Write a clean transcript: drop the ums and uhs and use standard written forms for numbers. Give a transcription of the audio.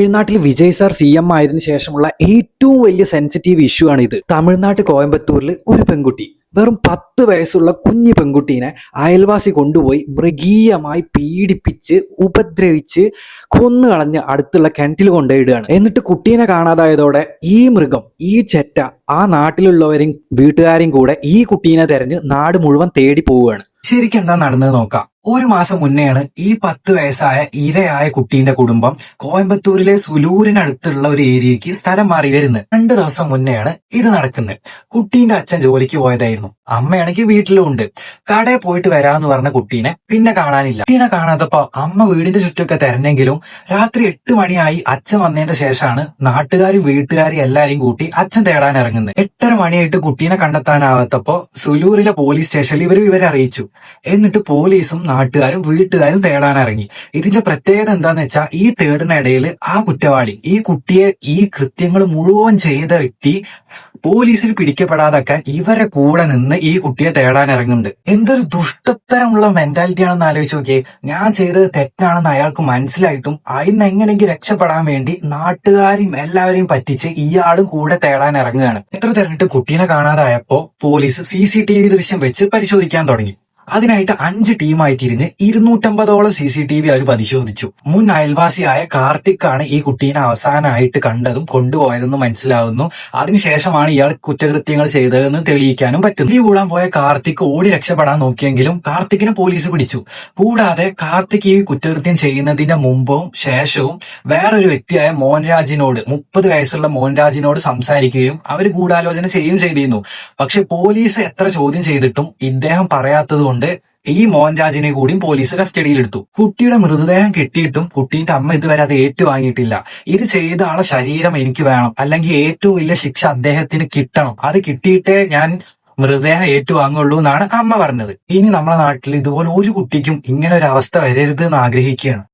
തമിഴ്നാട്ടിൽ Vijay sir CM ആയതിനു ശേഷമുള്ള ഏറ്റവും വലിയ സെൻസിറ്റീവ് ഇഷ്യൂ ആണ് ഇത്. തമിഴ്നാട്ട് കോയമ്പത്തൂരിൽ ഒരു പെൺകുട്ടി, വെറും 10 വയസ്സുള്ള കുഞ്ഞു പെൺകുട്ടീനെ അയൽവാസി കൊണ്ടുപോയി മൃഗീയമായി പീഡിപ്പിച്ച് ഉപദ്രവിച്ച് കൊന്നുകളഞ്ഞ് അടുത്തുള്ള കിണറ്റിൽ കൊണ്ടുപോയിടുകയാണ്. എന്നിട്ട് കുട്ടീനെ കാണാതായതോടെ ഈ മൃഗം, ഈ ചെറ്റ ആ നാട്ടിലുള്ളവരെയും വീട്ടുകാരെയും കൂടെ ഈ കുട്ടീനെ തെരഞ്ഞ് നാട് മുഴുവൻ തേടി പോവുകയാണ്. ശരിക്കും എന്താ നടന്നത് നോക്കാം. ഒരു മാസം മുന്നെയാണ് ഈ 10 വയസ്സായ ഇരയായ കുട്ടീന്റെ കുടുംബം കോയമ്പത്തൂരിലെ സുലൂരിനടുത്തുള്ള ഒരു ഏരിയക്ക് സ്ഥലം മാറി വരുന്നത്. 2 ദിവസം മുന്നെയാണ് ഇത് നടക്കുന്നത്. കുട്ടീന്റെ അച്ഛൻ ജോലിക്ക് പോയതായിരുന്നു, അമ്മയാണെങ്കിൽ വീട്ടിലും ഉണ്ട്. കടയിൽ പോയിട്ട് വരാന്ന് പറഞ്ഞ കുട്ടീനെ പിന്നെ കാണാനില്ല. കുട്ടീനെ കാണാത്തപ്പോ അമ്മ വീടിന്റെ ചുറ്റുമൊക്കെ തെരഞ്ഞെങ്കിലും രാത്രി 8 മണിയായി അച്ഛൻ വന്നതിന്റെ ശേഷമാണ് നാട്ടുകാരും വീട്ടുകാരും എല്ലാരെയും കൂട്ടി അച്ഛൻ തേടാൻ ഇറങ്ങുന്നത്. 8:30 മണിയായിട്ട് കുട്ടീനെ കണ്ടെത്താനാവാത്തപ്പോ സുലൂരിലെ പോലീസ് സ്റ്റേഷനിൽ ഇവരെ അറിയിച്ചു. എന്നിട്ട് പോലീസും നാട്ടുകാരും വീട്ടുകാരും തേടാൻ ഇറങ്ങി. ഇതിന്റെ പ്രത്യേകത എന്താന്ന് വെച്ചാൽ ഈ തേടിനിടയിൽ ആ കുറ്റവാളി, ഈ കുട്ടിയെ ഈ കൃത്യങ്ങൾ മുഴുവൻ ചെയ്ത വ്യക്തി പോലീസിൽ പിടിക്കപ്പെടാതാക്കാൻ ഇവരെ കൂടെ നിന്ന് ഈ കുട്ടിയെ തേടാൻ ഇറങ്ങുന്നുണ്ട്. എന്തൊരു ദുഷ്ടത്തരമുള്ള മെന്റാലിറ്റി ആണെന്ന് ആലോചിച്ച് നോക്കിയേ. ഞാൻ ചെയ്തത് തെറ്റാണെന്ന് അയാൾക്ക് മനസ്സിലായിട്ടും അതിന്ന് എങ്ങനെയെങ്കിലും രക്ഷപ്പെടാൻ വേണ്ടി നാട്ടുകാരെയും എല്ലാവരെയും പറ്റിച്ച് ഇയാളും കൂടെ തേടാൻ ഇറങ്ങുകയാണ്. എത്ര തെരഞ്ഞിട്ട് കുട്ടീനെ കാണാതായപ്പോ പോലീസ് CCTV ദൃശ്യം വെച്ച് പരിശോധിക്കാൻ തുടങ്ങി. അതിനായിട്ട് 5 ടീമായി തിരിഞ്ഞ് 250ഓളം CCTV അവർ പരിശോധിച്ചു. മുൻ അയൽവാസിയായ കാർത്തിക് ആണ് ഈ കുട്ടീനെ അവസാനമായിട്ട് കണ്ടതും കൊണ്ടുപോയതെന്ന് മനസ്സിലാവുന്നു. അതിനുശേഷമാണ് ഇയാൾ കുറ്റകൃത്യങ്ങൾ ചെയ്തതെന്ന് തെളിയിക്കാനും പറ്റും. ഈ കൂടാൻ പോയ കാർത്തിക് ഓടി രക്ഷപ്പെടാൻ നോക്കിയെങ്കിലും കാർത്തിക്കിനെ പോലീസ് പിടിച്ചു. കൂടാതെ കാർത്തിക് ഈ കുറ്റകൃത്യം ചെയ്യുന്നതിന്റെ മുമ്പും ശേഷവും വേറൊരു വ്യക്തിയായ മോഹൻരാജിനോട്, 30 വയസ്സുള്ള മോഹൻരാജിനോട് സംസാരിക്കുകയും അവർ ഗൂഢാലോചന ചെയ്യുകയും ചെയ്തിരുന്നു. പക്ഷെ പോലീസ് എത്ര ചോദ്യം ചെയ്തിട്ടും ഇദ്ദേഹം പറയാത്തത് കൊണ്ട് ഈ മോഹൻരാജിനെ കൂടിയും പോലീസ് കസ്റ്റഡിയിലെടുത്തു. കുട്ടിയുടെ മൃതദേഹം കിട്ടിയിട്ടും കുട്ടീന്റെ അമ്മ ഇതുവരെ അത് ഏറ്റുവാങ്ങിയിട്ടില്ല. ഇത് ചെയ്ത ആളെ ശരീരം എനിക്ക് വേണം, അല്ലെങ്കിൽ ഏറ്റവും വലിയ ശിക്ഷ അദ്ദേഹത്തിന് കിട്ടണം, അത് കിട്ടിയിട്ടേ ഞാൻ മൃതദേഹം ഏറ്റുവാങ്ങുള്ളൂ എന്നാണ് അമ്മ പറഞ്ഞത്. ഇനി നമ്മുടെ നാട്ടിൽ ഇതുപോലെ ഒരു കുട്ടിക്കും ഇങ്ങനെ ഒരു അവസ്ഥ വരരുത് എന്ന് ആഗ്രഹിക്കുകയാണ്.